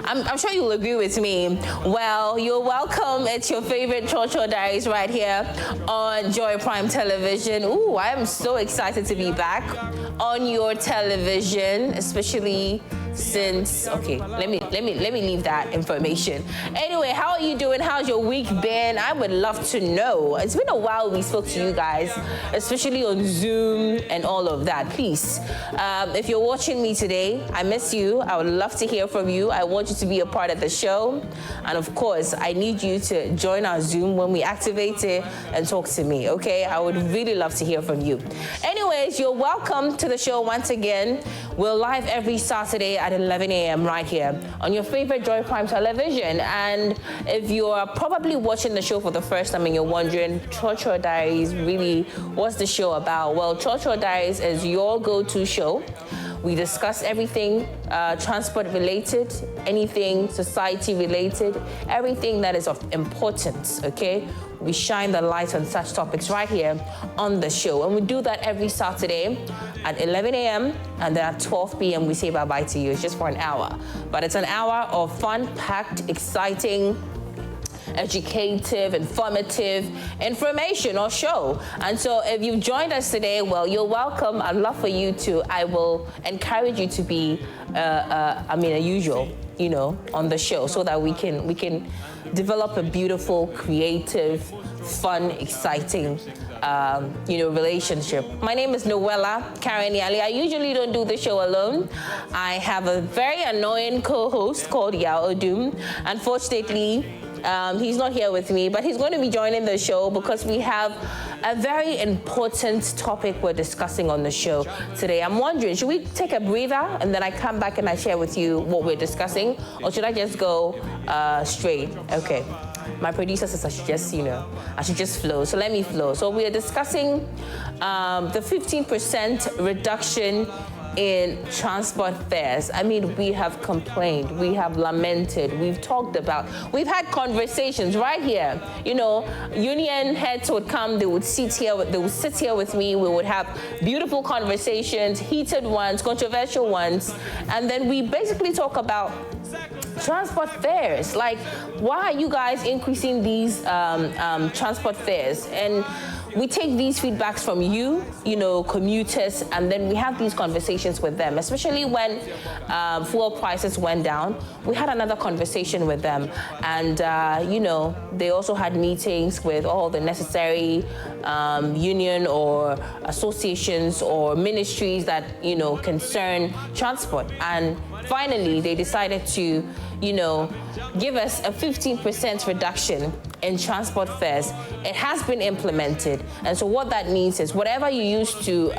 I'm sure you'll agree with me. Well, you're welcome. It's your favorite Churchill Diaries right here on Joy Prime Television. Ooh, I am so excited to be back on your television, especially since, okay, let me leave that information. Anyway, how are you doing? How's your week been? I would love to know. It's been a while we spoke to you guys, especially on Zoom and all of that. Please, if you're watching me today, I miss you. I would love to hear from you. I want you to be a part of the show. And of course, I need you to join our Zoom when we activate it and talk to me, okay? I would really love to hear from you. Anyways, you're welcome to the show once again. We're live every Saturday at 11 a.m. right here on your favorite Joy Prime Television. And if you're probably watching the show for the first time and you're wondering, Churchill Diaries, really, what's the show about? Well, Churchill Diaries is your go-to show. We discuss everything transport related, anything society related, everything that is of importance, okay? We shine the light on such topics right here on the show. And we do that every Saturday at 11 a.m. and then at 12 p.m. we say bye-bye to you. It's just for an hour. But it's an hour of fun-packed, exciting, educative, informative information or show. And so if you've joined us today, well, you're welcome. I'd love for you to, I will encourage you to be, a usual, you know, on the show so that we can develop a beautiful, creative, fun, exciting, relationship. My name is Noella Kareniali. I usually don't do the show alone. I have a very annoying co-host called Yao Odum. Unfortunately, he's not here with me, but he's going to be joining the show because we have a very important topic we're discussing on the show today. I'm wondering, should we take a breather and then I come back and I share with you what we're discussing, or should I just go straight? Okay. My producer says I should just flow. So let me flow. So we are discussing the 15% reduction in transport fares. I mean, we have complained, we have lamented, we've talked about, we've had conversations right here. You know, union heads would come, they would sit here with me, we would have beautiful conversations, heated ones, controversial ones, and then we basically talk about transport fares. Like, why are you guys increasing these transport fares? And we take these feedbacks from you, commuters, and then we have these conversations with them, especially when fuel prices went down. We had another conversation with them, and, they also had meetings with all the necessary union or associations or ministries that, concern transport. And finally, they decided to, give us a 15% reduction in transport fares. It has been implemented. And so what that means is whatever you used to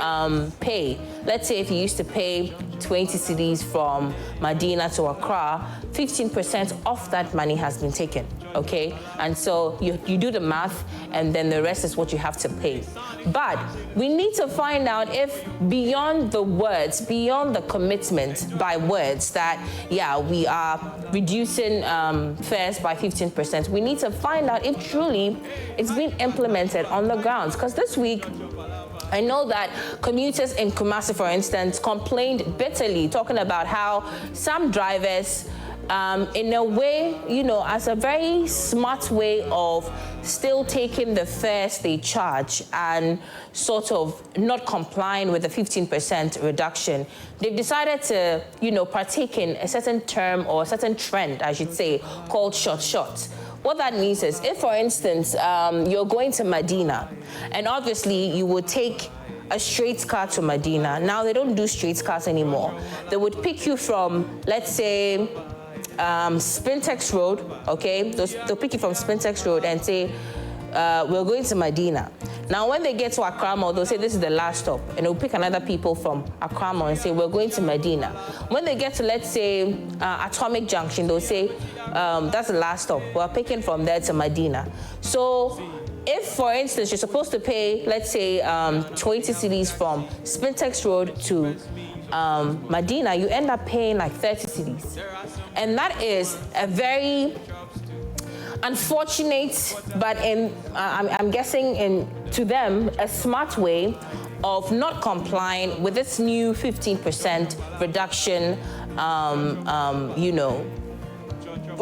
pay, let's say if you used to pay 20 cedis from Medina to Accra, 15% of that money has been taken, okay? And so you do the math, and then the rest is what you have to pay. But we need to find out if beyond the words, beyond the commitment by words that, we are reducing fares by 15%, we need to find out if truly it's been implemented on the grounds. Because this week, I know that commuters in Kumasi, for instance, complained bitterly, talking about how some drivers, in a way, as a very smart way of still taking the fares they charge and sort of not complying with the 15% reduction, they've decided to, partake in a certain term or a certain trend, I should say, called short. What that means is, if, for instance, you're going to Medina, and obviously you would take a straight car to Medina. Now, they don't do straight cars anymore. They would pick you from, let's say, Spintex Road, okay? They'll pick you from Spintex Road and say, we're going to Medina. Now, when they get to Accra Mall, they'll say this is the last stop, and they'll pick another people from Accra Mall and say, we're going to Medina. When they get to, let's say, Atomic Junction, they'll say, that's the last stop. We're picking from there to Medina. So if, for instance, you're supposed to pay, let's say, 20 cedis from Spintex Road to Medina, you end up paying like 30 cedis. And that is a very unfortunate, but I'm guessing to them, a smart way of not complying with this new 15% reduction,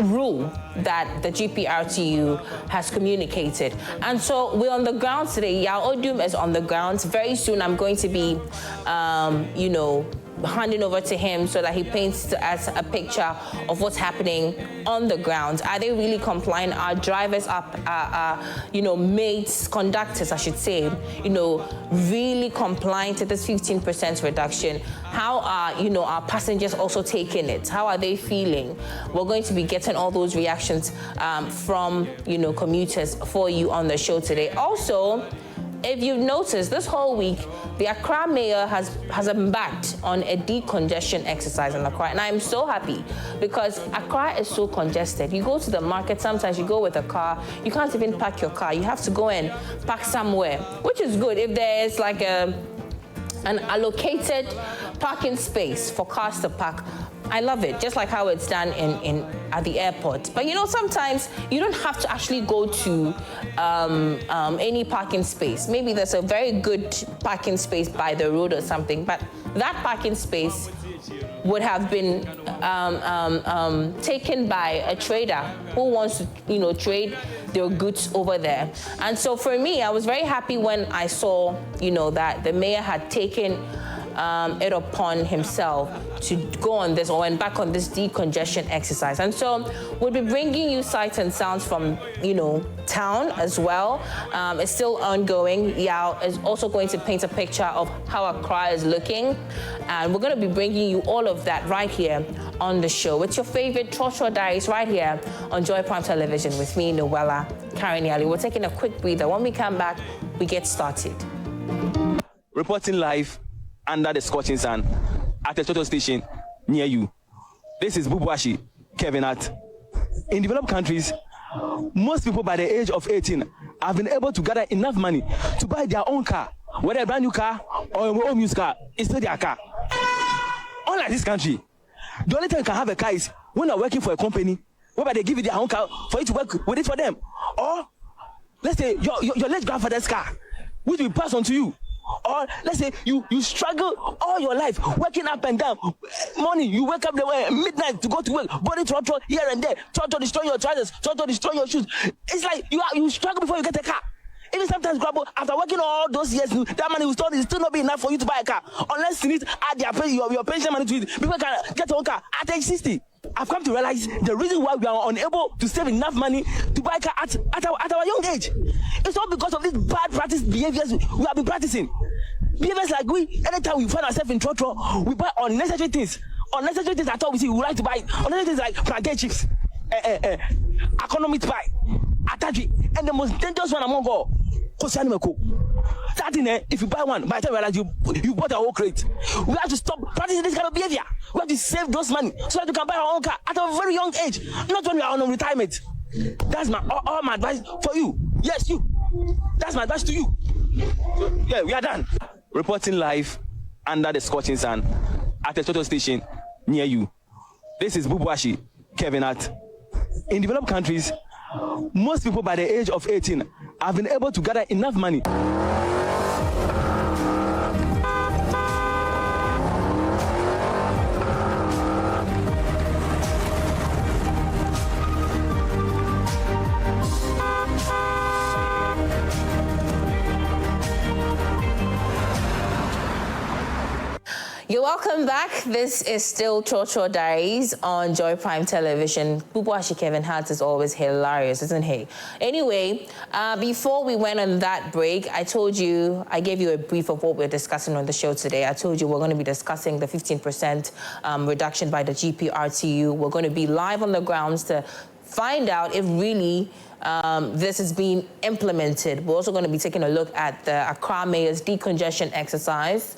rule that the GPRTU has communicated. And so we're on the ground today. Yao Odum is on the ground. Very soon I'm going to be, handing over to him so that he paints us a picture of what's happening on the ground. Are they really compliant? Are drivers, mates, conductors, I should say, really compliant to this 15% reduction? How are, our passengers also taking it? How are they feeling? We're going to be getting all those reactions from, commuters for you on the show today. Also, if you've noticed, this whole week, the Accra mayor has embarked on a decongestion exercise in Accra. And I'm so happy because Accra is so congested. You go to the market, sometimes you go with a car, you can't even park your car. You have to go and park somewhere, which is good if there's like an allocated parking space for cars to park. I love it, just like how it's done at the airport. But sometimes you don't have to actually go to any parking space. Maybe there's a very good parking space by the road or something, but that parking space would have been taken by a trader who wants to, trade their goods over there. And so for me, I was very happy when I saw, that the mayor had taken it upon himself to go on this or embark on this decongestion exercise. And so we'll be bringing you sights and sounds from, town as well. It's still ongoing. Yao is also going to paint a picture of how Accra is looking. And we're going to be bringing you all of that right here on the show. It's your favorite Trotro Diaries right here on Joy Prime Television with me, Noella Kaneshie. We're taking a quick breather. When we come back, we get started. Reporting live under the scorching sun at a total station near you. This is Bubuashi Kevin Hart. In developed countries, most people by the age of 18 have been able to gather enough money to buy their own car, whether a brand new car or a home used car, it's still their car. Unlike this country, the only time you can have a car is when you're working for a company, whereby they give you their own car for you to work with it for them. Or let's say your late grandfather's car, which will pass on to you. Or let's say you struggle all your life working up and down. Morning you wake up midnight to go to work, body trotro here and there, trotro destroy your trousers, trotro destroy your shoes. It's like you struggle before you get a car. Even sometimes, Grabo, after working all those years, that money will still not be enough for you to buy a car. Unless you need to add your pension money to it, people can get your own car at age 60. I've come to realize the reason why we are unable to save enough money to buy a car at our young age. It's all because of these bad behaviors we have been practicing. Behaviors like anytime we find ourselves in trotro, we buy unnecessary things. Unnecessary things I thought we like to buy. Unnecessary things like plantain chips, economic pie, ataji, and the most dangerous one among all, Kosianimeko. That thing, if you buy one, by the time you realize you bought a whole crate. We have to stop practicing this kind of behavior. We have to save those money so that you can buy our own car at a very young age, not when we are on retirement. That's all my advice for you. Yes, you. That's my advice to you. So, yeah, we are done. Reporting live under the scorching sun at a total station near you. This is Bubuashi Kevin Hart. In developed countries, most people by the age of 18 have been able to gather enough money. You're welcome back. This is still Trotro Diaries on Joy Prime Television. Bubuashi Kevin Hart is always hilarious, isn't he? Anyway, before we went on that break, I gave you a brief of what we're discussing on the show today. I told you we're going to be discussing the 15% reduction by the GPRTU. We're going to be live on the grounds to find out if really this is being implemented. We're also going to be taking a look at the Accra Mayor's decongestion exercise.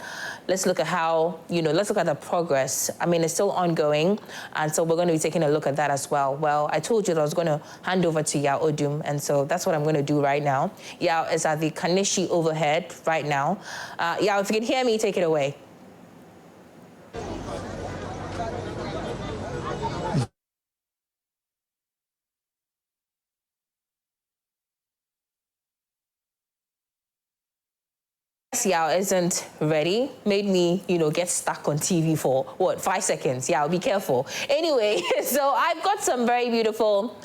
Let's look at how, let's look at the progress. I mean, it's still ongoing, and so we're going to be taking a look at that as well. Well, I told you that I was going to hand over to Yao Odum, and so that's what I'm going to do right now. Yao is at the Kaneshie overhead right now. Yao, if you can hear me, take it away. Yao isn't ready made me, get stuck on TV for, 5 seconds? Yeah, be careful. Anyway, so I've got some very beautiful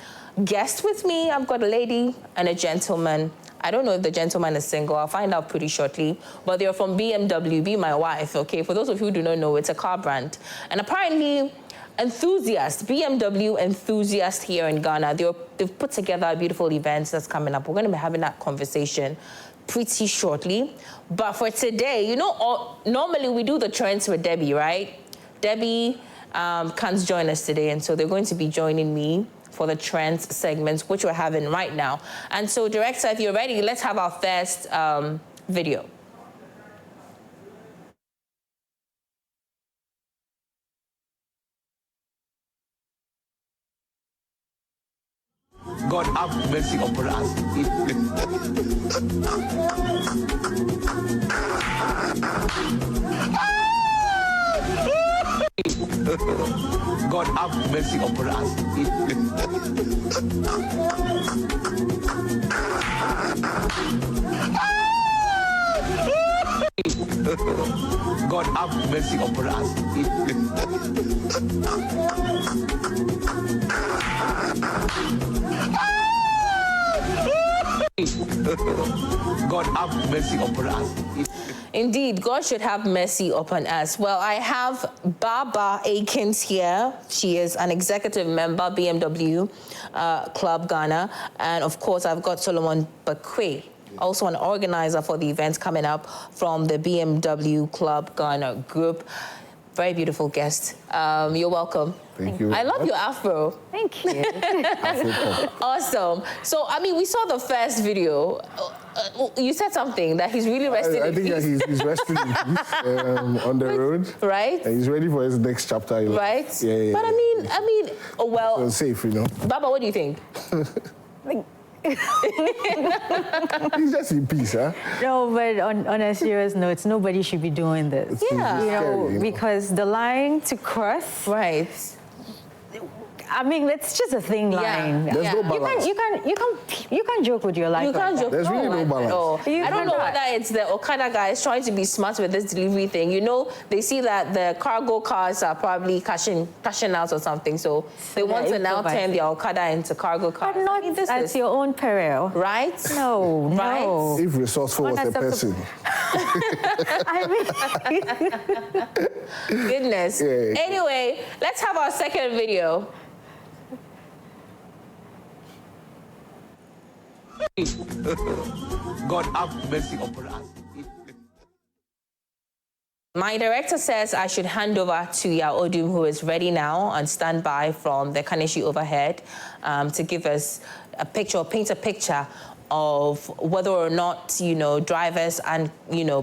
guests with me. I've got a lady and a gentleman. I don't know if the gentleman is single. I'll find out pretty shortly. But they're from BMW, Be My Wife, okay? For those of you who do not know, it's a car brand. And apparently, BMW enthusiasts here in Ghana, they've put together a beautiful event that's coming up. We're going to be having that conversation pretty shortly. But for today, normally we do the trends with Debbie, right? Debbie can't join us today, and so they're going to be joining me for the trends segments, which we're having right now. And so, director, if you're ready, let's have our first video. God have mercy upon us. God have mercy upon us. God have mercy upon us. God have mercy upon us. Indeed, God should have mercy upon us. Well, I have Baba Akins here. She is an executive member, BMW Club Ghana. And of course, I've got Solomon Bakwe, also an organizer for the events coming up from the BMW Club Ghana group. Very beautiful guest. You're welcome. Thank you. I love your afro. Thank you. Awesome. So, we saw the first video. You said something that he's really resting. I think that he's resting in peace on the road. Right. And he's ready for his next chapter. Right. Yeah. But well. So safe, Baba, what do you think? He's just in peace, huh? No, but on a serious note, nobody should be doing this. Yeah. Because the line to cross. Right. It's just a thin line. There's no balance. You can joke with your life. You can't joke. There's really no balance. I don't know whether it's the Okada guys trying to be smart with this delivery thing. They see that the cargo cars are probably cashing out or something, so they want to now turn the Okada into cargo cars. But not at your own peril. Right? No, right? No. If resourceful was a person. Goodness. Yeah. Anyway, let's have our second video. God have mercy upon us. My director says I should hand over to Yao Odum, who is ready now on standby from the Kaneshie overhead, to give us a picture, or paint a picture of whether or not, drivers and,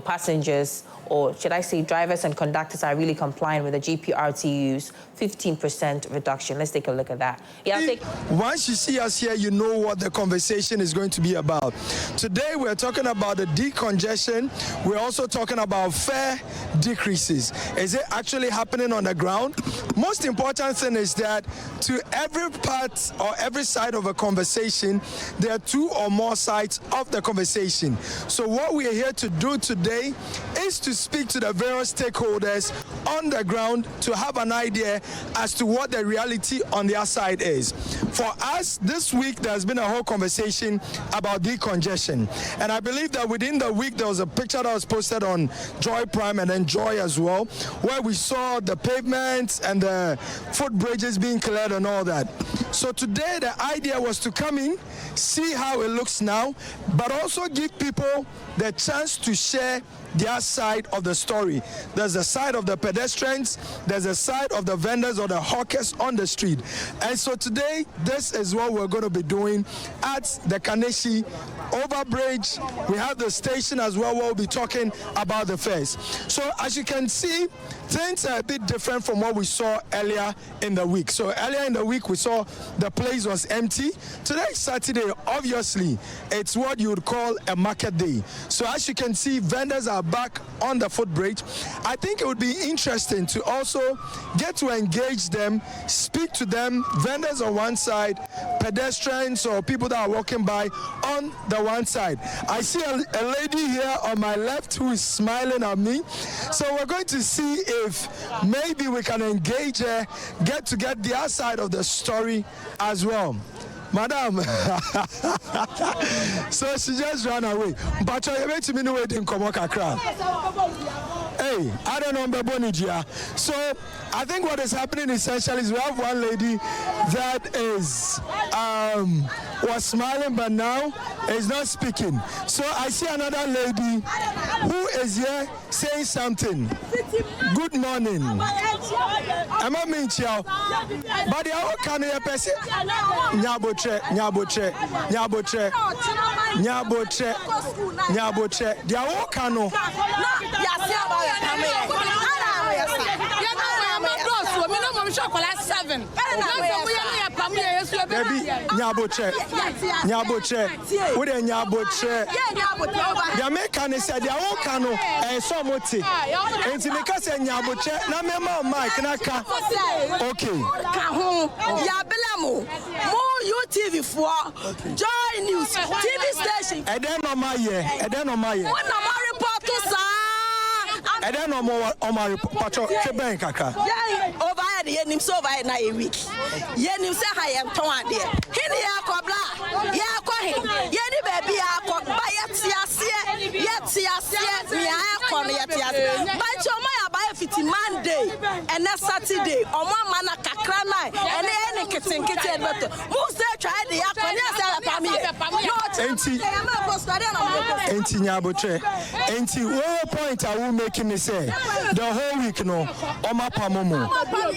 passengers, or should I say drivers and conductors are really complying with the GPRTU's 15% reduction. Let's take a look at that. Yeah, Once you see us here, you know what the conversation is going to be about. Today, we're talking about the decongestion. We're also talking about fare decreases. Is it actually happening on the ground? Most important thing is that to every part or every side of a conversation, there are two or more sides of the conversation. So what we are here to do today is to speak to the various stakeholders on the ground to have an idea as to what the reality on their side is. For us, this week, there's been a whole conversation about decongestion. And I believe that within the week, there was a picture that was posted on Joy Prime and then Joy as well, where we saw the pavements and the footbridges being cleared and all that. So today, the idea was to come in, see how it looks now, but also give people the chance to share their side of the story. There's a side of the pedestrians, there's a side of the vendors or the hawkers on the street. And so today, this is what we're going to be doing at the Kaneshie overbridge. We have the station as well where we'll be talking about the fares. So as you can see, things are a bit different from what we saw earlier in the week. So earlier in the week, we saw the place was empty. Today is Saturday. Obviously, it's what you would call a market day. So as you can see, vendors are back on the footbridge. I think it would be interesting to also get to engage them, speak to them, vendors on one side, pedestrians or people that are walking by on the one side. I see a lady here on my left who is smiling at me. So we're going to see if maybe we can engage her, get the other side of the story as well. Madam, so she just ran away. But you wait to me no waiting come kakra. Hey, I don't know Mbonijia. So I think what is happening essentially is we have one lady that is was smiling but now is not speaking. So I see another lady who is here saying something. Good morning. I'm a minchia. But the other can you person? Nyabotre. The other cano. Baby, nyaboche. What a nyaboche. The American said, the Okano, and so much. And to make us a nyaboche, na mema Mike, naka. Okay. Yabelamo, more UTV for Joy News, TV station. And then on my year, and then on my year. What no report to sir? And then no more on my patrol, Quebec, kaka. Over yenim so over na a week. Yenim say I am torn there. Hini ya kobla. Ya ko he. Yeni baby ya ko bayetiasie. Yetiasie mi ya ko no yetiasie. But your my buy fit Monday and na Saturday. Omo mana kakra na. And any kitten but who say try the ya ko na say pami. Enti nyabotre. Enti what point are we making me say the whole week no Oma pamomo.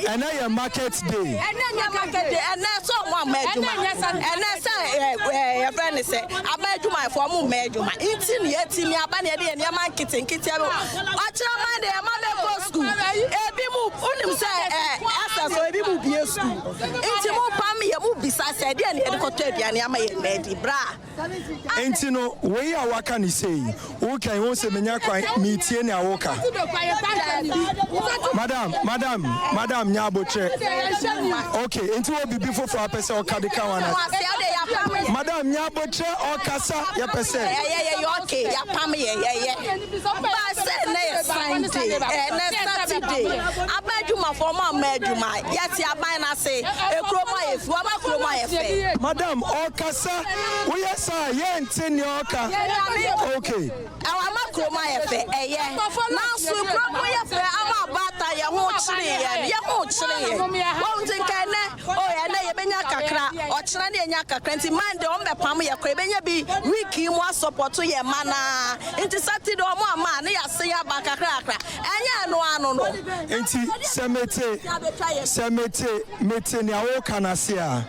And I am market day. And then market day. And that's all one meduma. And that's a friend say, I made my form meduma. It's in yet in your banner and your market and kitty. Watch your mind, a mother go school. Every move, only say, after so every move be a school. It's a more palmy, a move besides a dear and the coteria and Yama Medi Bra. And you know, where what can you say? Okay, won't say meet in a walker. Madam, Nyaboche. Okay, into what be before for a person or Kadikawana. Madam Nyaboche or Kasa, ya person. Yeah, okay, ya pami, yeah. But I said, Sunday, Saturday. I bet you my former meduma. Yes, ya bana say, a chroma if one chroma if. Madam or Kasa, we are saying, okay. I'm a chroma if, yeah. Now, so chroma if I'm about ya won't ya won't oh ya na benya kakra o chira na nya kakra nti mande o mbepam ya kwa benya bi wiki mu support ye mana nti Saturday o mu ama na ya se ya ba kakra kakra enya no ano no nti semete ne awo kanase a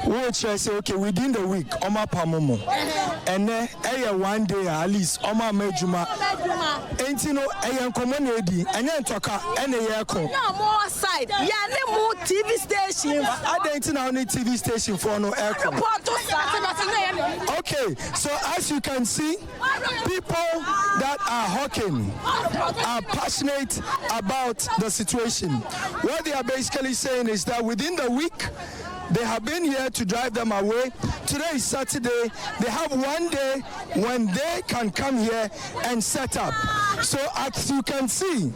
which I say okay within the week oma pamomo and one day at least oma mejuma enti no enkomonedi enya ntoka ene ye ko no more side ya ne mo TV station adenti na only TV station for no aircon. Okay, so as you can see, people that are hawking are passionate about the situation. What they are basically saying is that within the week they have been here to drive them away. Today is Saturday. They have one day when they can come here and set up. So as you can see,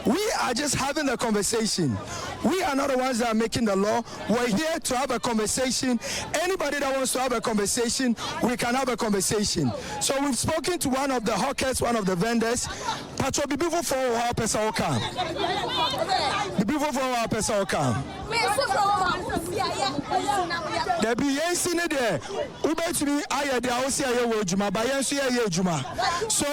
we are just having a conversation. We are not the ones that are making the law. We're here to have a conversation. Anybody that wants to have a conversation, we can have a conversation. So we've spoken to one of the hawkers, one of the vendors. Patro, be before for our person come. Be before for our person come. There be yes in there. Ubetumi aye de awose aye wo adwuma ba yenso aye adwuma. So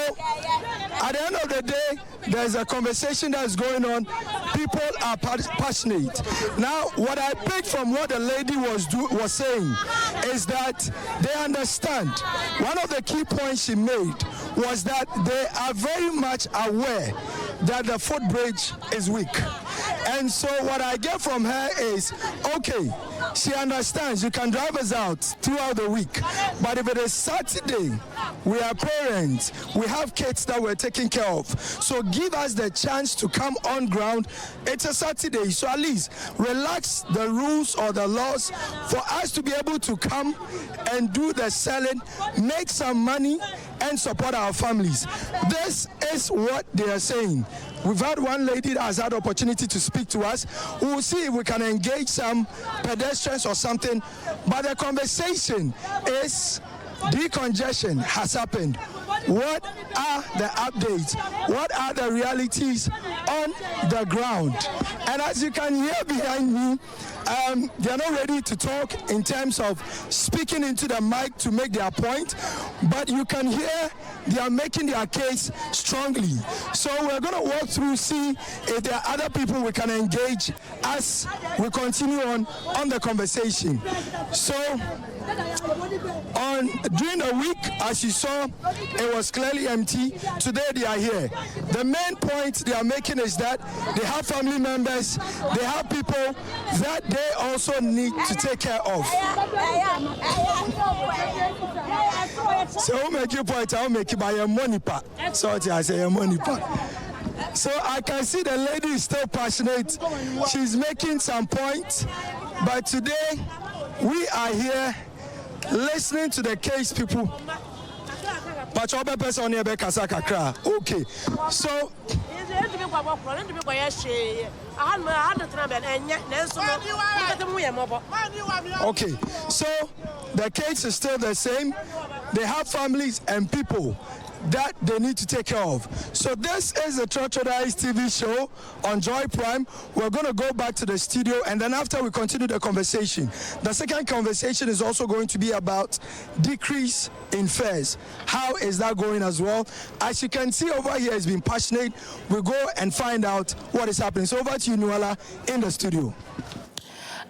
at the end of the day, there's a conversation that's going on. People are passionate. Now, what I picked from what the lady was saying is that they understand. One of the key points she made was that they are very much aware that the footbridge is weak. And so what I get from her is, okay, she understands you can drive us out throughout the week, but if it is Saturday, we are parents, we have kids that we're taking care of, so give us the chance to come on ground. It's a Saturday, so at least relax the rules or the laws for us to be able to come and do the selling, make some money, and support our families. This is what they are saying. We've had one lady that has had the opportunity to speak to us. We will see if we can engage some pedestrians or something. But the conversation is decongestion has happened. What are the updates? What are the realities on the ground? And as you can hear behind me, they are not ready to talk in terms of speaking into the mic to make their point, but you can hear they are making their case strongly. So we're going to walk through, see if there are other people we can engage as we continue on the conversation. So during the week, as you saw, it was clearly empty. Today they are here. The main point they are making is that they have family members, they have people that they also need to take care of. So I'll make your point, I'll make it by your money part. So I say your money part. So I can see the lady is still passionate. She's making some points. But today we are here listening to the case people. Okay. So okay, so the case is still the same. They have families and people that they need to take care of. So this is the Trochodized TV show on Joy Prime. We're going to go back to the studio, and then after we continue the conversation. The second conversation is also going to be about decrease in fares. How is that going as well? As you can see over here, it's been passionate. We'll go and find out what is happening. So over to you, Nuala, in the studio.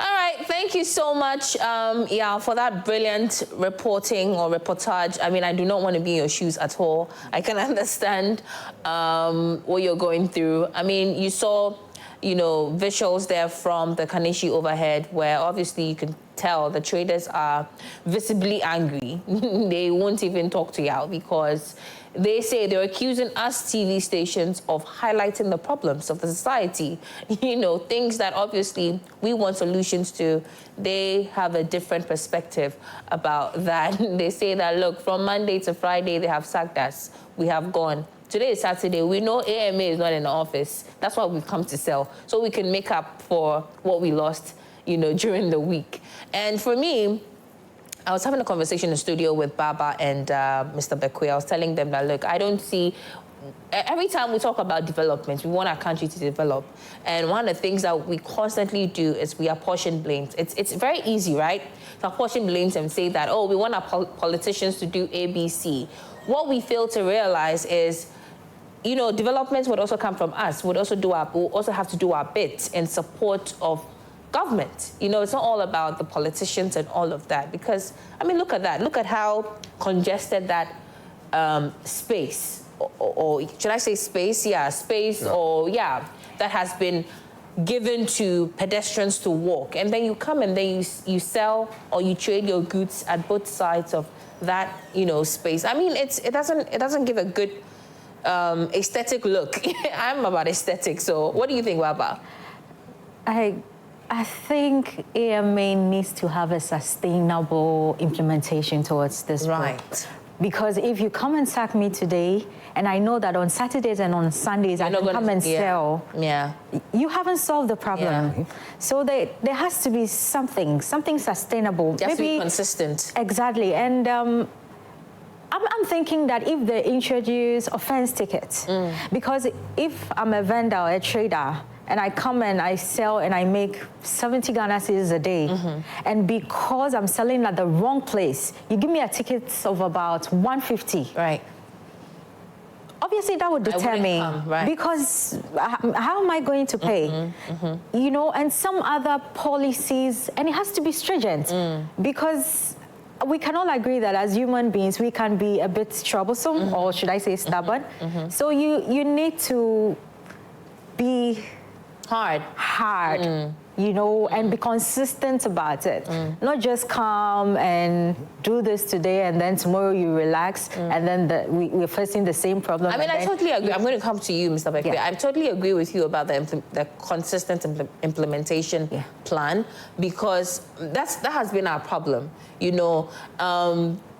All right, thank you so much, for that brilliant reporting or reportage. I mean, I do not want to be in your shoes at all. I can understand what you're going through. I mean, you saw, visuals there from the Kaneshie overhead, where obviously you can tell the traders are visibly angry. They won't even talk to you because they say they're accusing us TV stations of highlighting the problems of the society. Things that obviously we want solutions to. They have a different perspective about that. They say that, look, from Monday to Friday, they have sacked us. We have gone. Today is Saturday. We know AMA is not in the office. That's what we've come to sell. So we can make up for what we lost, during the week. And for me, I was having a conversation in the studio with Baba and Mr. Bekwe. I was telling them that, look, I don't see... Every time we talk about development, we want our country to develop. And one of the things that we constantly do is we apportion blames. It's very easy, right? To apportion blames and say that, oh, we want our politicians to do A, B, C. What we fail to realize is, development would also come from us. We'll also have to do our bit in support of government. It's not all about the politicians and all of that, because, I mean, look at that. Look at how congested that space, or should I say space? Yeah, space, yeah. That has been given to pedestrians to walk. And then you come and then you sell or you trade your goods at both sides of that, space. I mean, it doesn't give a good aesthetic look. I'm about aesthetic, so what do you think, Baba? I think AMA needs to have a sustainable implementation towards this. Right. Because if you come and sack me today, and I know that on Saturdays and on Sundays I can come and sell, you haven't solved the problem. Yeah. So there has to be something sustainable. Just maybe be consistent. Exactly. And I'm thinking that if they introduce offense tickets, because if I'm a vendor or a trader, and I come and I sell and I make 70 Ghana cedis a day, and because I'm selling at the wrong place, you give me a ticket of about 150. Right. Obviously, that would deter me, right? Because how am I going to pay? And some other policies, and it has to be stringent, because we can all agree that as human beings, we can be a bit troublesome, or should I say stubborn. So you need to really Hard. you know, and be consistent about it. Not just come and do this today and then tomorrow you relax and then we're facing the same problem. I mean, I totally agree. I'm going to come to you, Mr. Bekwe. Yeah. I totally agree with you about the consistent implementation plan, because that has been our problem. You know,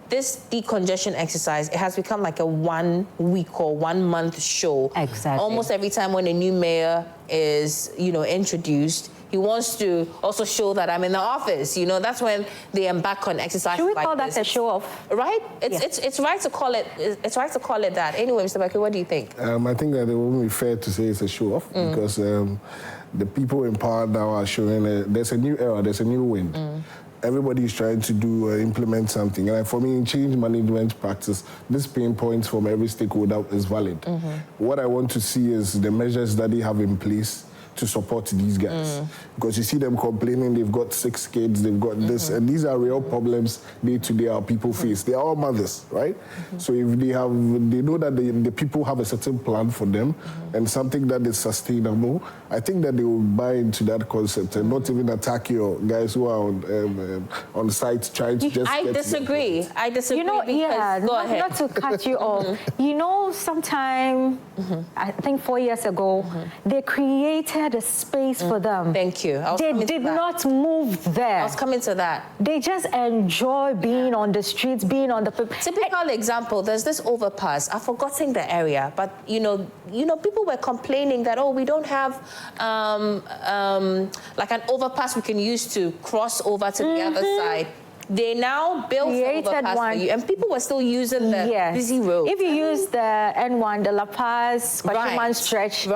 this decongestion exercise, it has become like a 1 week or 1 month show. Exactly. Almost every time when a new mayor is, you know, introduced, he wants to also show that I'm in the office. You know, that's when they embark on exercises Should we like call that this. a show off? Right? It's right to call it. It's right to call it that. Anyway, Mr. Bekwe, what do you think? I think that it wouldn't be fair to say it's a show off because the people in power now are showing there's a new era, there's a new wind. Everybody is trying to do implement something. And for me, in change management practice, this pain points from every stakeholder is valid. What I want to see is the measures that they have in place to support these guys. Because you see them complaining, they've got 6 kids, they've got this, and these are real problems day to day our people face. They are all mothers, right? So if they know that the people have a certain plan for them and something that is sustainable, I think that they will buy into that concept and not even attack your guys who are on site trying to just I disagree. I disagree. You know, because, go ahead. not to cut you off. You know, sometime, I think 4 years ago, they created a space for them. Thank you. They did not move there. I was coming to that. They just enjoy being on the streets, being on the... Typical example, there's this overpass. I've forgotten the area, but you know, people were complaining that, oh, we don't have like an overpass we can use to cross over to the other side. They now built the overpass for you, and people were still using the busy road. If you use the N1, the La Paz, Human stretch,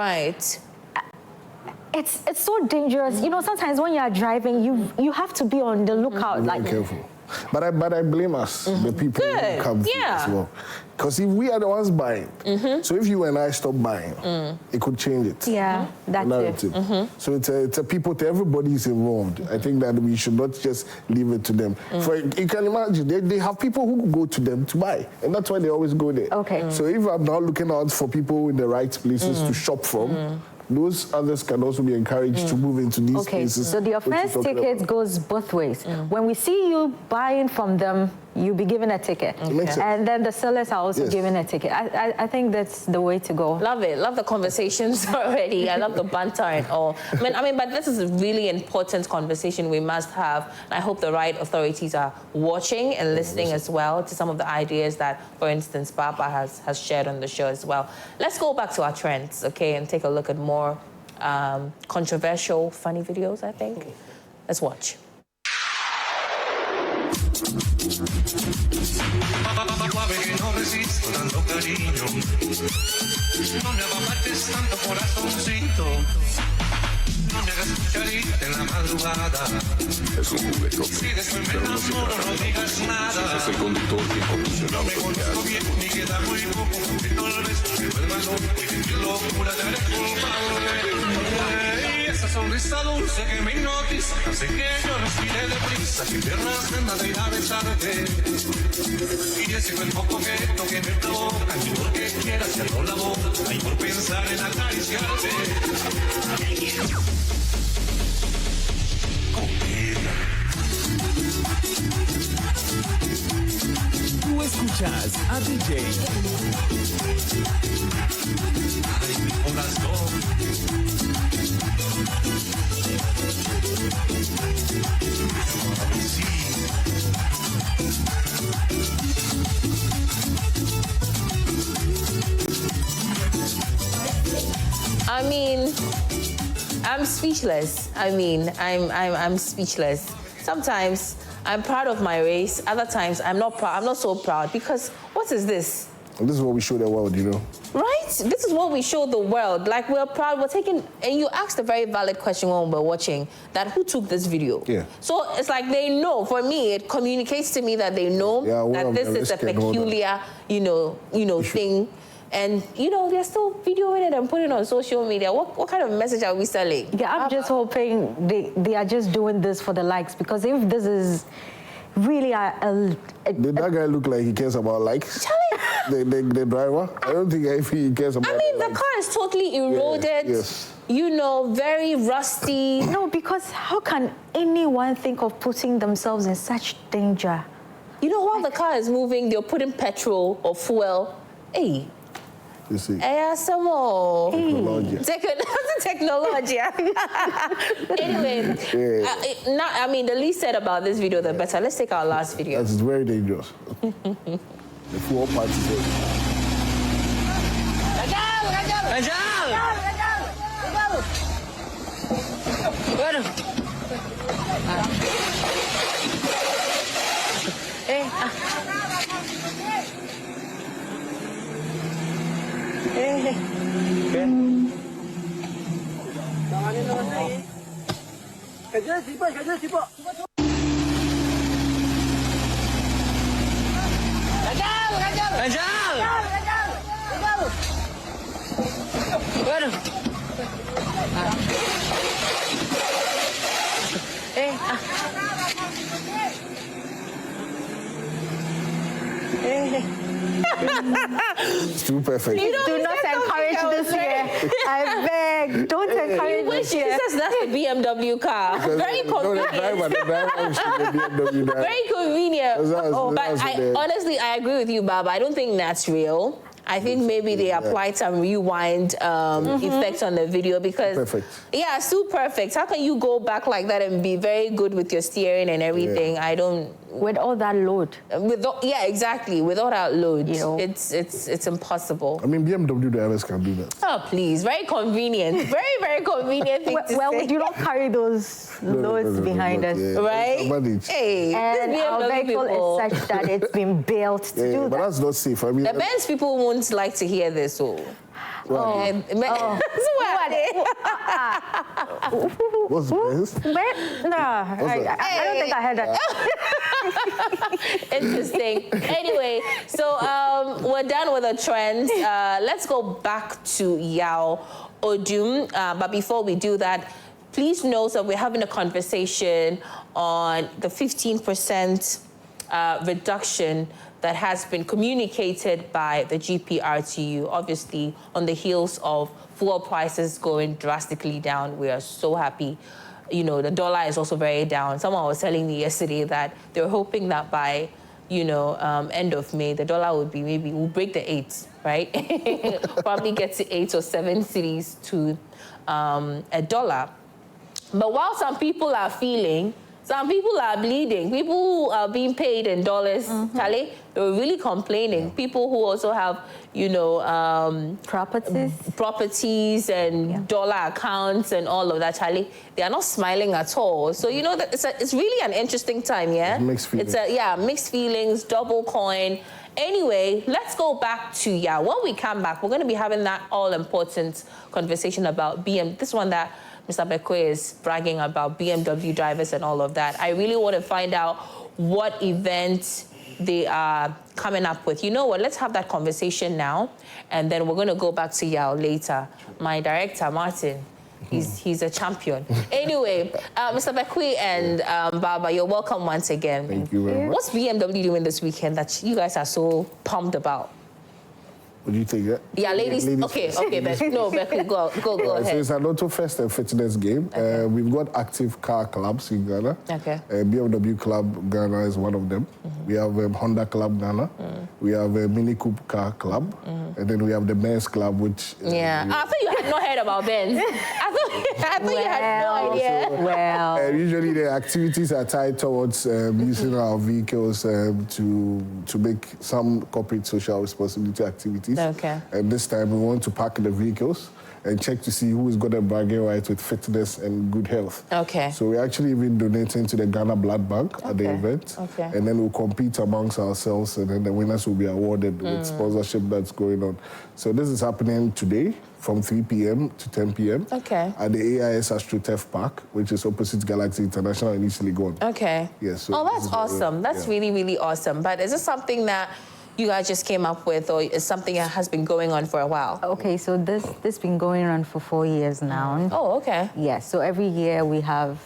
it's so dangerous. You know, sometimes when you are driving, you have to be on the lookout. Be careful. But I blame us, the people who come through as well. Because if we are the ones buying, so if you and I stop buying, it could change it. Yeah, that's narrative. So it's a people, to everybody is involved. I think that we should not just leave it to them. For you can imagine, they have people who go to them to buy, and that's why they always go there. Okay. So if I'm now looking out for people in the right places to shop from, those others can also be encouraged to move into these places. So the offense ticket goes both ways. When we see you buying from them, you'll be given a ticket. And then the sellers are also given a ticket. I think that's the way to go. Love it. Love the conversations already. I love the banter and all. I mean, but this is a really important conversation we must have. And I hope the right authorities are watching and listening as well to some of the ideas that, for instance, Baba has shared on the show as well. Let's go back to our trends, okay, and take a look at more controversial, funny videos, I think. Let's watch. Suave que no resisto dando cariño. No me apartes tanto corazoncito. No me hagas cucharita en la madrugada. Es un juguetón. Si después me enamoro, no digas nada. Es el conductor que conduce No me conozco bien, ni queda muy poco. Que tal vez me vuelva loco y de mi locura te haré culpable. Esa sonrisa dulce que me hipnotiza hace que yo respire deprisa. Que piernas ganas de ir a besarte. Y ese cuerpo coqueto que me provoca. Y porque quieras cerrar la boca. Y por pensar en acariciarte. Tú escuchas a DJ. Ay, mi corazón. I mean, I'm speechless. I mean, I'm speechless. Sometimes I'm proud of my race. Other times I'm not proud. I'm not so proud because what is this? And this is what we show the world, you know. Right? This is what we show the world. Like, we're proud, we're taking... And you asked a very valid question when we were watching, that who took this video? Yeah. So it's like they know. For me, it communicates to me that they know that this is a peculiar, you know, thing. And, you know, they're still videoing it and putting it on social media. What kind of message are we selling? Yeah, I'm just hoping they are just doing this for the likes, because if this is really did that guy look like he cares about likes? The driver? I don't think he cares about I mean, the car is totally eroded. Yes. you know, very rusty. No, because how can anyone think of putting themselves in such danger? You know, while the car is moving, they're putting petrol or fuel. Hey. You see. Some more. Technology. Technology. Anyway, I mean, the least said about this video, the better. Let's take our last video. That's very dangerous. The full party. It's too perfect. Do not encourage this here. I beg, don't encourage this here. That's the BMW car. Very convenient. Very convenient. But honestly, I agree with you, Baba. I don't think that's real. I think maybe they applied some rewind effects on the video because... Perfect. Yeah, so perfect. How can you go back like that and be very good with your steering and everything? Yeah. I don't... With all that load. Yeah, exactly. With all that load, you know. it's impossible. I mean, BMW drivers can do that. Oh, please. Very convenient. Very, very convenient thing to say. You don't carry those loads behind us. Yeah. Right? Hey, and our vehicle is such that it's been built to do but that. that's not safe. I mean, The Benz people won't like to hear this, so... What's this? No, I don't think I heard that. Interesting. Anyway, so we're done with the trends. Let's go back to Yao Odum. But before we do that, please note that we're having a conversation on the 15% reduction that has been communicated by the GPRTU, obviously on the heels of fuel prices going drastically down. We are so happy. You know, the dollar is also very down. Someone was telling me yesterday that they were hoping that by, you know, end of May, the dollar would be we'll break the 8s, right? Probably get to 8 or 7 cities to a dollar. But while some people are feeling, some people are bleeding. People who are being paid in dollars, Charlie, they're really complaining. People who also have, you know, properties and dollar accounts and all of that, Charlie, they are not smiling at all. So, you know, that it's really an interesting time, yeah? Mixed feelings. Mixed feelings, double coin. Anyway, let's go back to Yao. When we come back, we're going to be having that all-important conversation about this one that Mr. Bekwe is bragging about BMW drivers and all of that. I really want to find out what events they are coming up with. You know what? Let's have that conversation now, and then we're going to go back to Yao later. My director, Martin, he's a champion. Anyway, Mr. Bekwe and Baba, you're welcome once again. Thank you very much. What's BMW doing this weekend that you guys are so pumped about? What do you think? Yeah, ladies. Okay, Bekwe. No, Bekwe, go ahead. So it's an auto first and fitness game. Okay. We've got active car clubs in Ghana. Okay. BMW Club Ghana is one of them. We have Honda Club Ghana. We have Mini Coupe Car Club. And then we have the Benz Club, which... I thought you had not heard about Benz. I thought you had no idea. Usually the activities are tied towards using our vehicles to make some corporate social responsibility activities. Okay. And this time we want to park the vehicles and check to see who's got a bragging right with fitness and good health. Okay. So we're actually even donating to the Ghana Blood Bank at the event. Okay. And then we'll compete amongst ourselves, and then the winners will be awarded with sponsorship that's going on. So this is happening today from 3 p.m. to 10 p.m. Okay. At the AIS AstroTurf Park, which is opposite Galaxy International in East Legon. Okay. Yes. So that's awesome. That's really, really awesome. But is this something that you guys just came up with, or is something that has been going on for a while? Okay, so this been going on for 4 years now. Oh, okay. Yes, so every year we have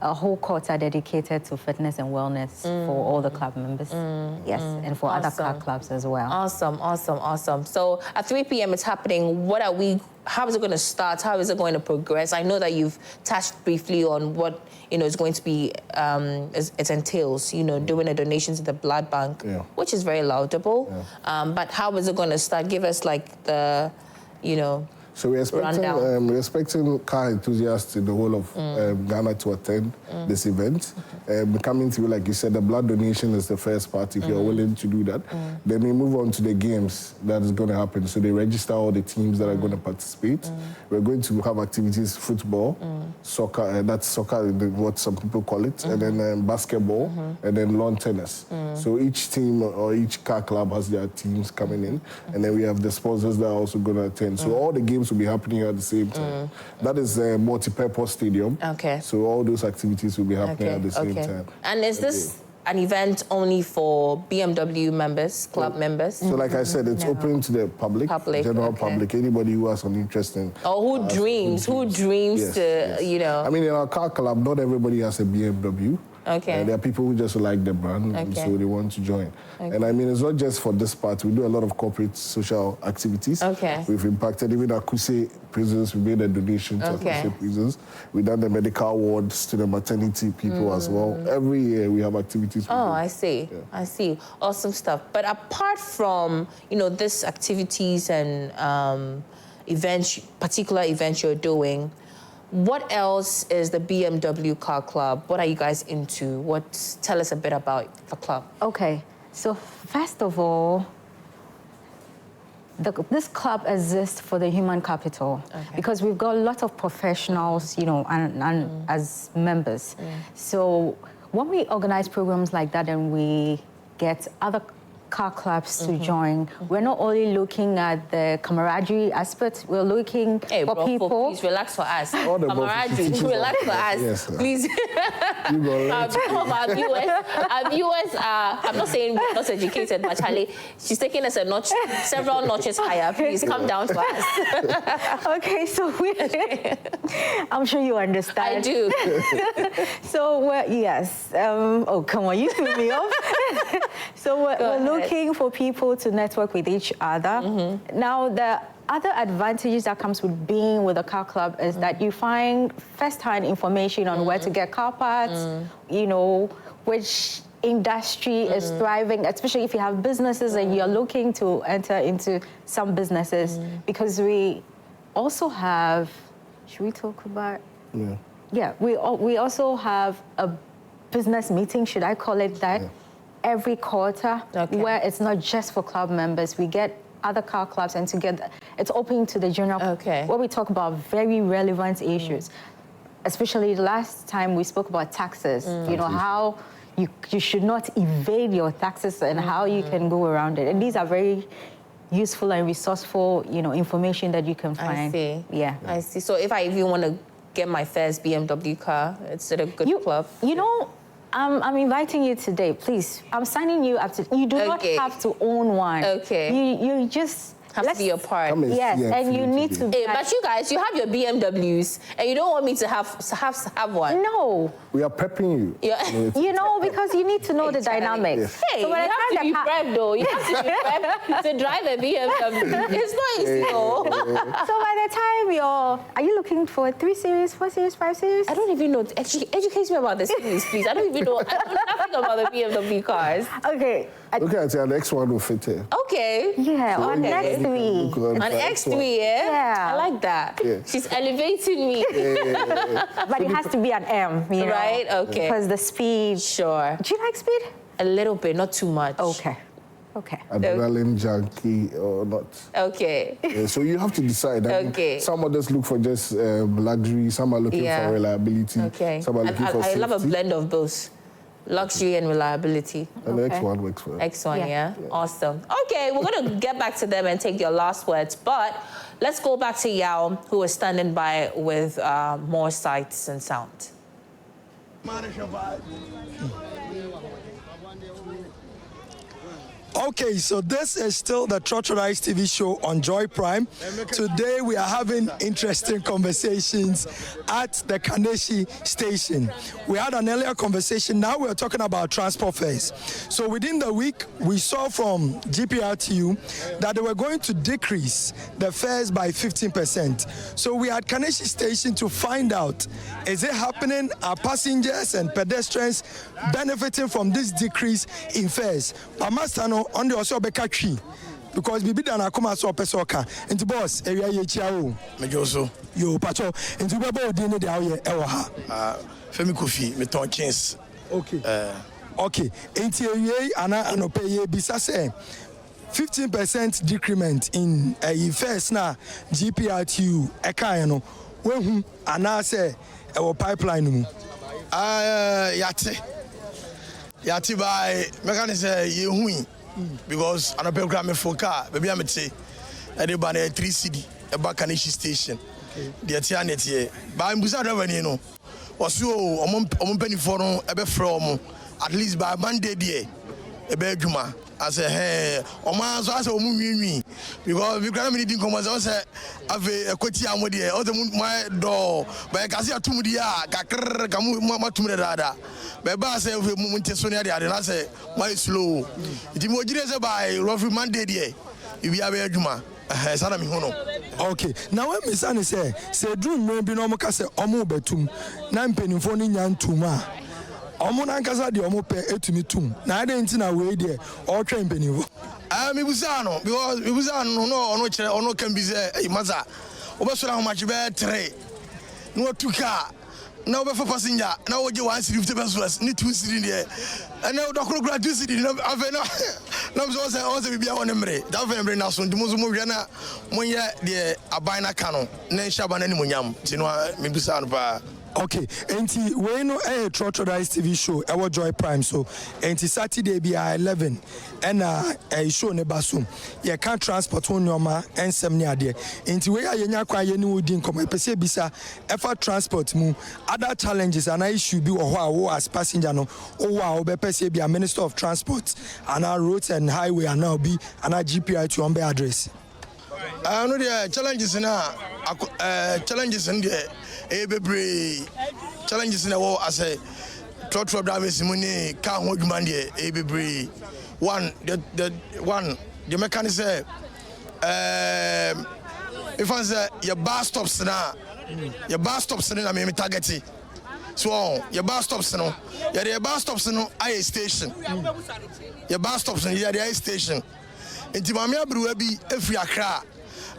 a whole quarter dedicated to fitness and wellness for all the club members. Yes, and for other car clubs as well. Awesome, awesome, awesome. So at 3 p.m. it's happening. How is it going to start? How is it going to progress? I know that you've touched briefly on what, is going to be, it entails, doing a donation to the blood bank, which is very laudable. But how is it going to start? Give us like the, So we're expecting car enthusiasts in the whole of Ghana to attend this event. Coming through, like you said, the blood donation is the first part, if you're willing to do that. Then we move on to the games that is going to happen. So they register all the teams that are going to participate. We're going to have activities, football, soccer, that's soccer, what some people call it, and then basketball, and then lawn tennis. So each team or each car club has their teams coming in, and then we have the sponsors that are also going to attend. So all the games will be happening at the same time. That is a multi-purpose stadium. Okay. So all those activities will be happening at the same time. And is this an event only for BMW members, club members? So like I said, it's open to the public, general public, anybody who has an interest in... Or who dreams to, I mean, in our car club, not everybody has a BMW. Okay. There are people who just like the brand, so they want to join. And I mean, it's not just for this part. We do a lot of corporate social activities. We've impacted even Akuse prisons. We made a donation to Akuse prisons. We've done the medical wards to the maternity people as well. Every year we have activities. I see. I see. Awesome stuff. But apart from, this activities and particular events you're doing, what else is the BMW Car Club? What are you guys into? Tell us a bit about the club. Okay, so first of all, this club exists for the human capital because we've got a lot of professionals, and as members. So when we organize programs like that and we get other car clubs to join, we're not only looking at the camaraderie aspect, we're looking for people. Please relax for us. Camaraderie, relax for us. Yes, please. Our viewers are, I'm not saying we're not educated, but Charlie, she's taking us a notch, several notches higher. Please come down for us. Okay, so I'm sure you understand. I do. So, yes. Oh, come on, you threw me off. So we're looking for people to network with each other. Now, the other advantages that comes with being with a car club is that you find first-hand information on where to get car parts, which industry is thriving, especially if you have businesses and you're looking to enter into some businesses. Because we also have, should we talk about? Yeah, we also have a business meeting, should I call it that? Every quarter, where it's not just for club members. We get other car clubs and together it's open to the general, where we talk about very relevant issues. Especially the last time we spoke about taxes, how you should not evade your taxes and how you can go around it. And these are very useful and resourceful, information that you can find. I see. I see. So if I even want to get my first BMW car, it's at a good club. I'm inviting you today, please. I'm signing you up to. You do not have to own one. You just have to be a part. Yes, and you need to. But you guys, you have your BMWs, and you don't want me to have one. No. We are prepping you. Because you need to know the dynamics. Hey, so you have to be prepped, though. You have to be prepped to drive a BMW. It's not easy, though. So by the time are you looking for 3 Series, 4 Series, 5 Series? I don't even know. Educate me about this, please. I don't even know. I know nothing about the BMW cars. Okay. Look at your next one will fit here. Okay. Yeah, on next week. On X3, yeah? I like that. Yeah. She's elevating me. But it has to be an M, Right? Okay. Because the speed. Sure. Do you like speed? A little bit, not too much. Okay. Adrenaline junkie or not. Okay. So you have to decide. Some others look for just luxury, some are looking for reliability. Some are looking for safety. I love a blend of both. Luxury and reliability. And the X1 works for it. X1, yeah? Awesome. Okay, we're going to get back to them and take your last words, but let's go back to Yao, who is standing by with more sights and sound. Okay, so this is still the Trotroice TV show on Joy Prime. Today we are having interesting conversations at the Kaneshie station. We had an earlier conversation, now we're talking about transport fares. So within the week, we saw from GPRTU that they were going to decrease the fares by 15%. So we had Kaneshie station to find out, is it happening? Are passengers and pedestrians benefiting from this decrease in fares? Pamastano on the also tree because bibi dana come so person ka nti boss area ye chia o mejoso yo pacho nti baba odi ne de aye e wo ha Femi Kofi me ton chance okay okay nti area ana anope ye bisa say 15% decrement in fares na GPRTU e kan no wehu ana say e wo pipeline mu yati by mechanic say ye hui because an program for car baby am say e dey ban 3 cedi e ba Kaneshie station the atianet here by mbusa driver ni no oso omon penifo no e be from at least by Monday there e be adwuma I say oma so ase omu nwinwi because we grant me din come say ave ekoti amode o dem my door by kasi atum dia kakr kamu matum dada be ba say mu nteso ne ade na say my slow it mo jire say by roughly Monday there you be ave adwuma sana mi hono. Okay, now when me say dream no bi no mo ka say omo betum na mpenifo ni nyantuma omo na nkasa de omo pe etumi tum na ade nti na we de o twa mpenivo me busa no because me busa no ono kire ono kan bi say maza obesora ho match be 3 no tuka na obefa passenger na oje 150 pesos ni 2 cedi de na dokoro 2 cedi na ave na so say bibia won mre da ave mre na so ndimo so mo hwe na monye de aban na ka no na nhaba na ni monyam ti no me busa no pa. Okay, enti we no Trotroice TV show our Joy Prime so enti Saturday be 11 and show ne basum ye can transport on nyoma ensem ne ade enti we ayenya kwa ye ni wodi nkomo pese bisa efa transport mu other challenges and issue bi wo ho as passenger no wo a wo be pese bi a Minister of Transport and our roads and highway and now be and our GPI to on be address no the challenges na challenges in the bebre challenges na wo ase trotro drivers money car ho dwuma de bebre one the mechanic say if I say your bus stops na me target so your bus stops no your bus stops no I station your bus stops no your station enti mame abruwa bi efri Accra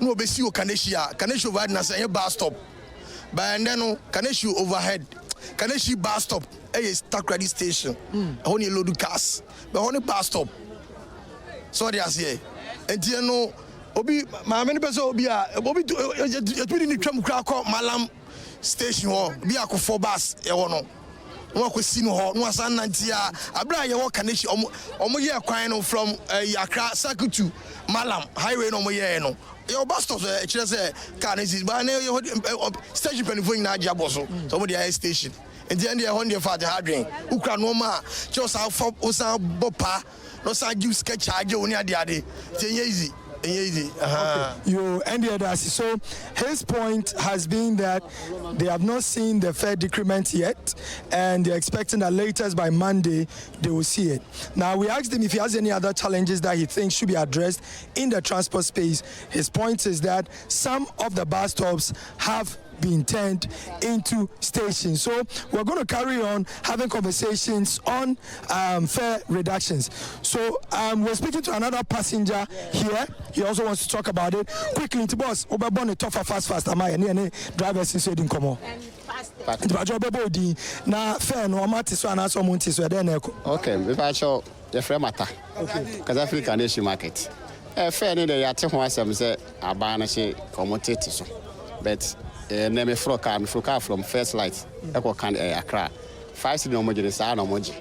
no obesi o Kaneshie overhead na say bus stop by and then Kaneshie overhead Kaneshie bus stop stack ready station only load cars but only bus stop so they are here enti no obi mame ne person obi you ni twam kra ko malam station ho bi akofo bus e ho no no kwesi no ho no asan nantia abra ye wo Kaneshie omo ye kwan no from Accra circle to Malam highway no mo ye no your bus stop kire say Kaneshie ba na station penifo na agya boso so mo dey station and the end there 100 for the hardware ukra no ma just how for osan bopa no san give sketch charge oni ade easy. You ended us. So his point has been that they have not seen the fare decrement yet, and they're expecting that latest by Monday they will see it. Now we asked him if he has any other challenges that he thinks should be addressed in the transport space. His point is that some of the bus stops have been turned into stations. So we're going to carry on having conversations on fare reductions. So we're speaking to another passenger here. He also wants to talk about it. Quickly, to boss, Obabone tougher fast. Am I any drivers in Sweden come on? Na fare no amati so ana so monti so dey na eko. Okay, if I show the frame matter. Okay. Because I feel Kaneshie market. Fare ni dey ate ho asem say aban na she commodity so. But name froka from First Light eko kan Accra 5 cedi no mo jere sa no mo ji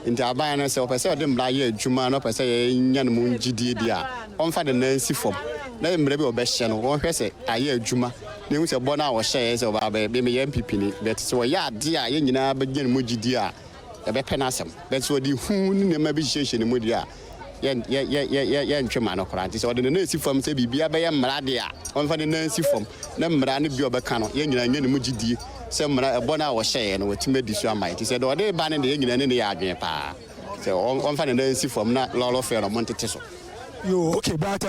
nti aban na se opese odem bla ye adwuma no opese ye nya no mo ngidie dia on fa de nansi fom na mre bi obehye no won hwe se aye adwuma na hu se bo na wo hye se oba be me ye MPP ni but so ya ade a ye nyina be gye no mo gidie a e be penasem but so di hu ni ne ma bi hye ni mo dia yen twema no kora nti so de na esi fam se bibia be ye mmara de a on fa de na esi fam na mmara ne bi obeka no yen nyina ne mu gidie se mmara ebo na wo hye no watime di so amai nti se de ode ba ne de yen nyina ne ya adwen pa se on fa de na esi fam na lolo fe no montete so. Yo, okay, but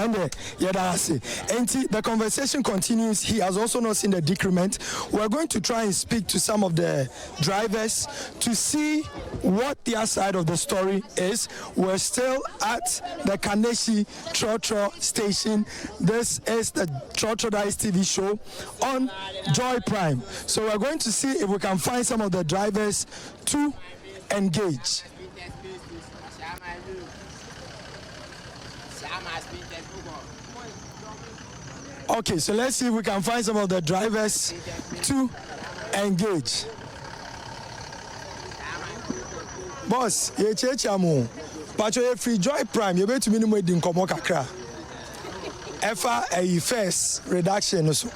yeah, that's it. And the conversation continues. He has also not seen the decrement. We're going to try and speak to some of the drivers to see what their side of the story is. We're still at the Kaneshie Trotro station. This is the Trotro Dice TV show on Joy Prime. So we're going to see if we can find some of the drivers to engage. Okay, so let's see if we can find some of the drivers to engage. Boss, ye chechamu. Pacho ye free Joy Prime, you bet to minimum din komo kakra. Efa a first reduction so.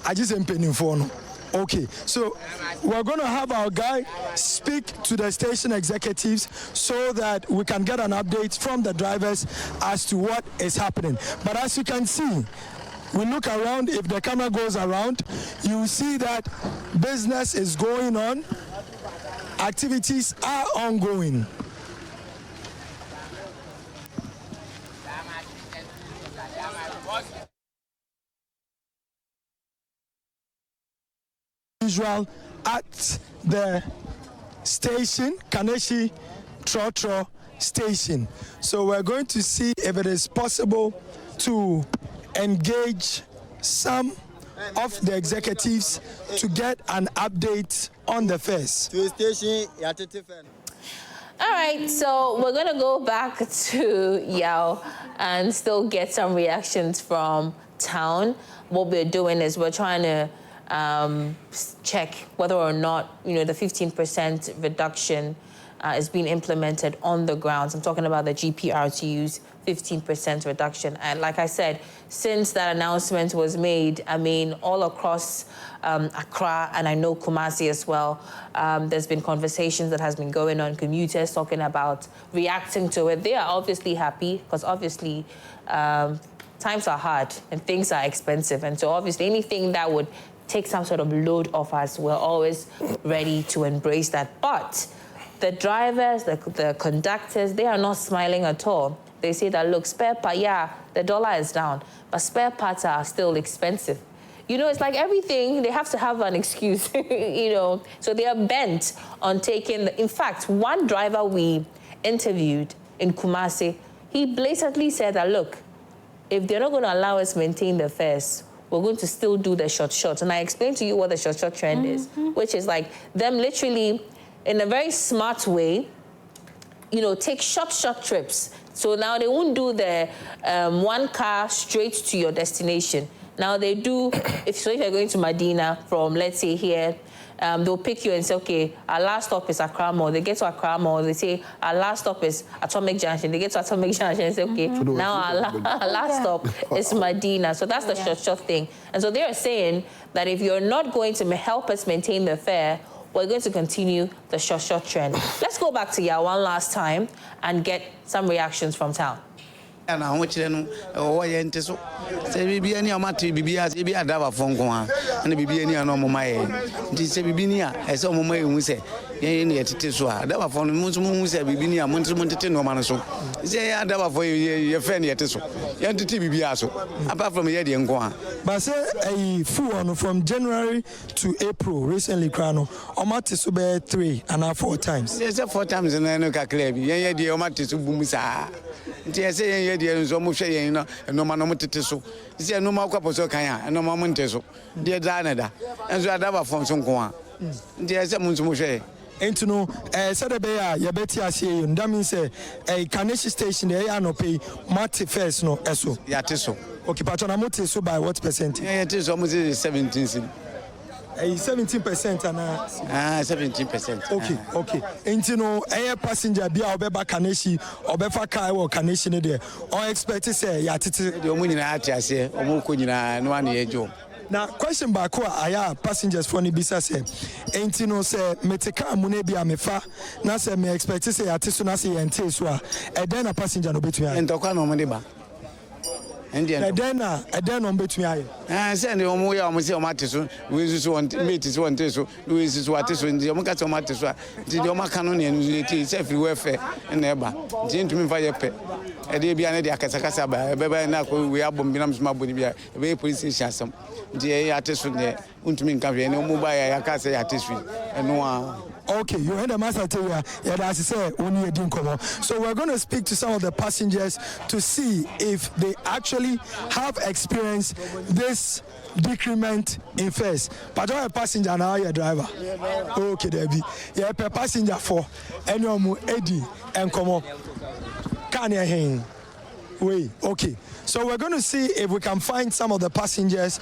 I just am penning for no. Okay, so we're going to have our guy speak to the station executives so that we can get an update from the drivers as to what is happening. But as you can see, we look around, if the camera goes around, you see that business is going on, activities are ongoing. Visual at the station, Kaneshie Trotro station. So we're going to see if it is possible to engage some of the executives to get an update on the fares. All right, so we're going to go back to Yao and still get some reactions from town. What we're doing is we're trying to check whether or not, the 15% reduction is being implemented on the grounds. I'm talking about the GPRTU's 15% reduction. And like I said, since that announcement was made, all across Accra and I know Kumasi as well, there's been conversations that has been going on, commuters talking about reacting to it. They are obviously happy because obviously times are hard and things are expensive. And so obviously anything that would take some sort of load off us, we're always ready to embrace that. But the drivers, the conductors, they are not smiling at all. They say that, look, spare part, yeah, the dollar is down, but spare parts are still expensive. It's like everything, they have to have an excuse, So they are bent on taking, in fact, one driver we interviewed in Kumasi, he blatantly said that, look, if they're not going to allow us maintain the fares, we're going to still do the short. And I explained to you what the short trend is, which is like them literally, in a very smart way, take short trips. So now they won't do the one car straight to your destination. Now they do, if you're going to Medina from, let's say here, they'll pick you and say, okay, our last stop is Accra Mall. They get to Accra Mall, they say, our last stop is Atomic Junction. They get to Atomic Junction and say, okay, now our last stop is Medina. So that's the short thing. And so they are saying that if you're not going to help us maintain the fare, we're going to continue the short trend. Let's go back to Yao one last time and get some reactions from town. And how much then? Oh, yeah, and so say, be any amati, be as be a dava phone, and be any normal my this say, be near, as some way we say, any at Tiswa, dava phone, Muslim say, be near Monte no man so. Say, I dava for your friend yet so. Entity be aso, apart from Yedi and Guan. But say a full from January to April recently, Crano, Omati Sube 3 and 4 times. There's 4 times in Anoka Club, yeah, the Omati Subumisa. I say, yeah, so much, and no man so. Say, no more couple so kaya, and no moment so. Dear Danada, and so I never found some Guan. There's some Mushe. And to know, Saturday, Yabeti, I see you, and that means a Kaneshie station, they are no pay, Marty first, no, eso. Yatiso. Okay, Patronamote, so by what percentage? It is almost 17%. 17% and 17%. Okay. And you know, air passenger be our back Kaneshie or Befa Kai or Kaneshie there. Or expect to say, Yatiti, the Omunina, I say, Omukunina, no one year job. Now, question back, I passengers for Nibisa say, ain't you know, say, Meteka Munebi Amefa, now say, me expect to say, Atisuna say, and Teswa, and then a passenger no between. And Tokano Moneba. And then on between. I send the Omoya Museum Matisu, we just want meat is one teso, Louis is what is in the Omacato Matiswa, the Omacanonian, is everywhere fair and Eba, gentlemen fire pet. A day behind the Akasakasaba, Baba and Nako, we are bombinams Mabunibia, a very police station. The artist from the Untumin Cafe, no mobile, I can't say artistry, and no. Okay, you heard the master tell you, yeah, as I said, only a didn't come on. So we're going to speak to some of the passengers to see if they actually have experienced this decrement in fares. But you're a passenger now, you're a driver. Okay, Debbie. You're a passenger for any Eddie and come on. Can you hear? Wait, okay. So we're going to see if we can find some of the passengers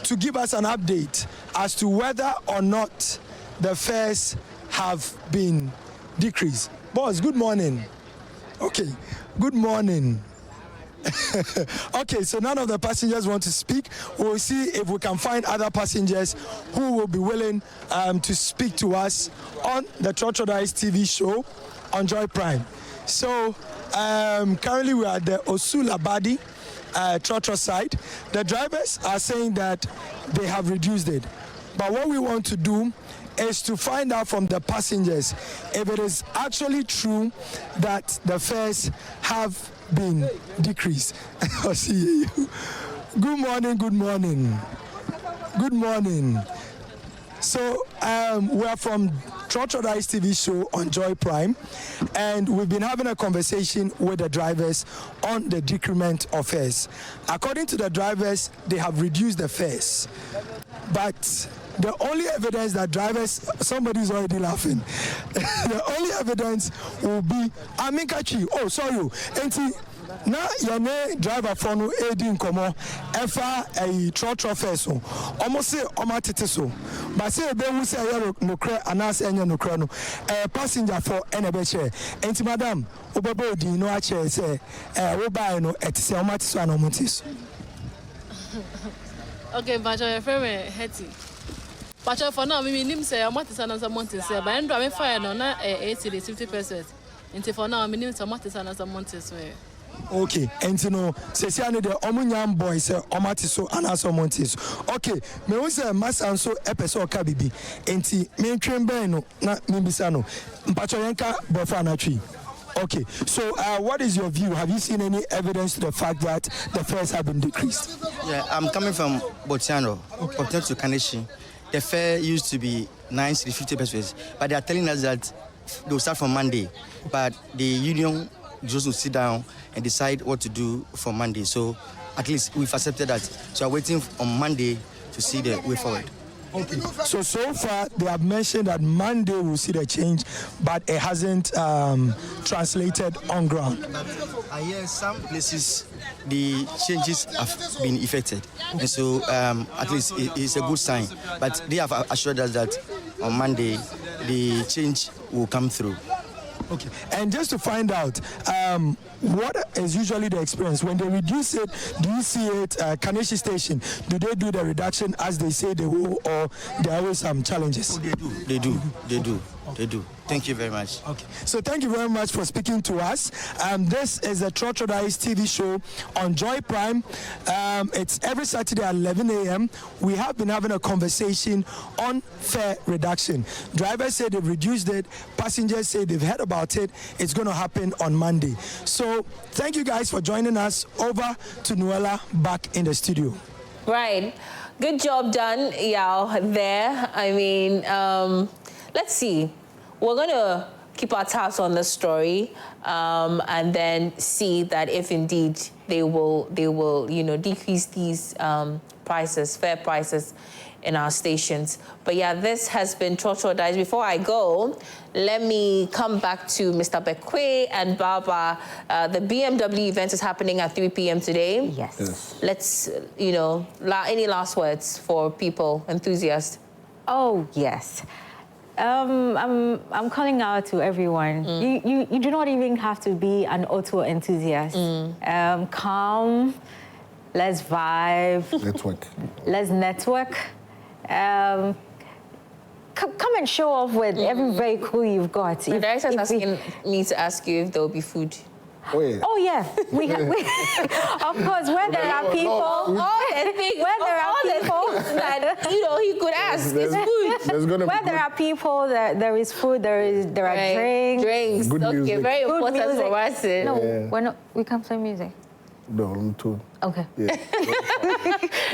to give us an update as to whether or not the fares have been decreased. Boss, good morning. Okay, good morning. Okay, so none of the passengers want to speak. We'll see if we can find other passengers who will be willing to speak to us on the Trotrodise TV show on Joy Prime. So currently we are at the Osulabadi Trotro side. The drivers are saying that they have reduced it. But what we want to do is to find out from the passengers if it is actually true that the fares have been decreased. I'll see you. Good morning, good morning. Good morning. So we are from Trotrodise TV show on Joy Prime, and we've been having a conversation with the drivers on the decrement of fares. According to the drivers, they have reduced the fares, but the only evidence that drivers, somebody's already laughing. The only evidence will be Aminkachi. Oh, sorry. Na yane driver for no aiding komo efa a trotro feso almost say omatete so but say be hu say no kra anas enya no kra no passenger for enebe share enti madam obebe odi no a che say we buy no etise omate so na omate so. Okay, but your friend Hetty. But for now, we need say omate so na monte say but endo am fire no na 80-50%. Enti for now, we need some omate so na monte so. Okay, and you know, Sesiane the Omunyam boy say Omatiso and Asomontis. Okay, me who say Masan so episode Kabibi, enti me trembe na Mimbisano, Mpachoyenka Bofanachi. Okay, so what is your view? Have you seen any evidence to the fact that the fares have been decreased? Yeah, I'm coming from Botiano, okay. To Kaneshie. The fare used to be 950 pesos, but they are telling us that they'll start from Monday, but the union just to sit down and decide what to do for Monday. So at least we've accepted that. So I'm waiting on Monday to see the way forward. Okay. So far they have mentioned that Monday we'll see the change, but it hasn't translated on ground. I hear some places the changes have been effected, and so at least it's a good sign. But they have assured us that on Monday the change will come through. Okay, and just to find out, what is usually the experience when they reduce it? Do you see it, Kaneshie station? Do they do the reduction as they say they will, or there are always some challenges? Oh, they do. Thank you very much. Okay, so thank you very much for speaking to us. This is the Trotrodise TV show on Joy Prime. It's every Saturday at 11 a.m. We have been having a conversation on fare reduction. Drivers say they've reduced it. Passengers say they've heard about it. It's going to happen on Monday. So thank you guys for joining us. Over to Noella back in the studio. Right. Good job done, Yao, there. I mean, let's see. We're going to keep our tabs on the story and then see that if indeed they will, decrease these prices, fare prices in our stations. But yeah, this has been Trotrodise. Before I go, let me come back to Mr. Bekwe and Baba. The BMW event is happening at 3 p.m. today. Yes. Let's, any last words for people, enthusiasts? Oh, yes. I'm calling out to everyone. You do not even have to be an auto enthusiast. Come, let's vibe. Let's work. Let's network. Come and show off with every vehicle you've got. The director's asking me to ask you if there will be food. Oh yeah. Oh yeah, we of course. Where there are people, all the things, where there are people that he could ask is food. There's gonna where be there are people, there is food. There are drinks. Drinks. Good okay, music. very Good important music. for us. No, we're not. We can't play music. No, I'm too. Okay. Yeah.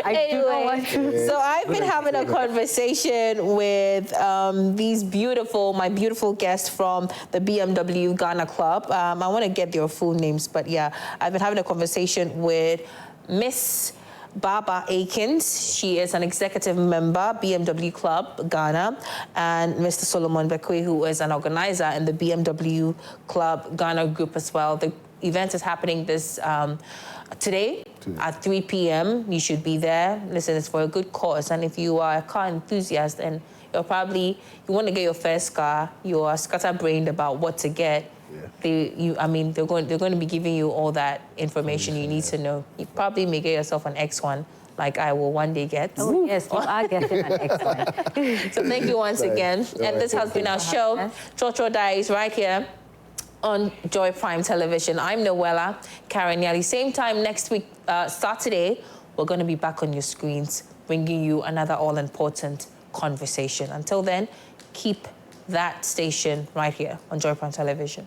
I do not want to. So I've been having a conversation with my beautiful guests from the BMW Ghana Club. I want to get their full names, but yeah, I've been having a conversation with Miss Baba Akins. She is an executive member, BMW Club Ghana, and Mr. Solomon Bekwe, who is an organizer in the BMW Club Ghana group as well. The event is happening this today at 3 p.m. You should be there. Listen, it's for a good cause. And if you are a car enthusiast and you want to get your first car, you are scatterbrained about what to get, they're going to be giving you all that information you need to know. You probably may get yourself an X1, like I will one day get. Oh, yes, you are getting an X1. So thank you once again. And this has been our show, Chocho Diaries, right here on Joy Prime Television. I'm Noella Karanyali. Same time next week, Saturday, we're going to be back on your screens, bringing you another all-important conversation. Until then, keep that station right here on Joy Prime Television.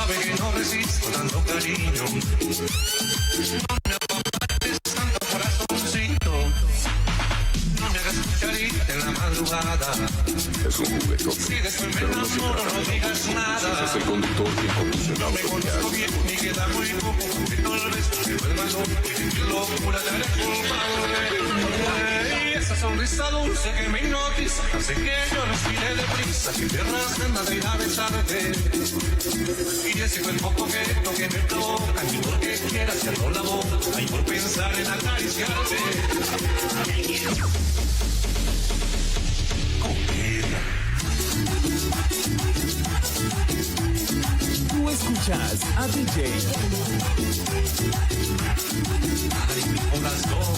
Que no resisto tanto cariño, no me apartes tanto corazoncito, no me hagas cucharita en la madrugada. Es un juguetón. Si después me enamoro no digas nada. Es el conductor quien conduce el No me conozco bien ni queda muy poco, que tal vez me vuelva loco y de locura te haré culpable. Y esa sonrisa dulce que me hipnotiza hace que yo respire deprisa, que pierdas ganas de ir a besarte. Y ese cuerpo coqueto que me provoca, y porque quieras cerrar la boca, y por pensar en acariciarte. Tú escuchas a DJ. Ay, mi corazón.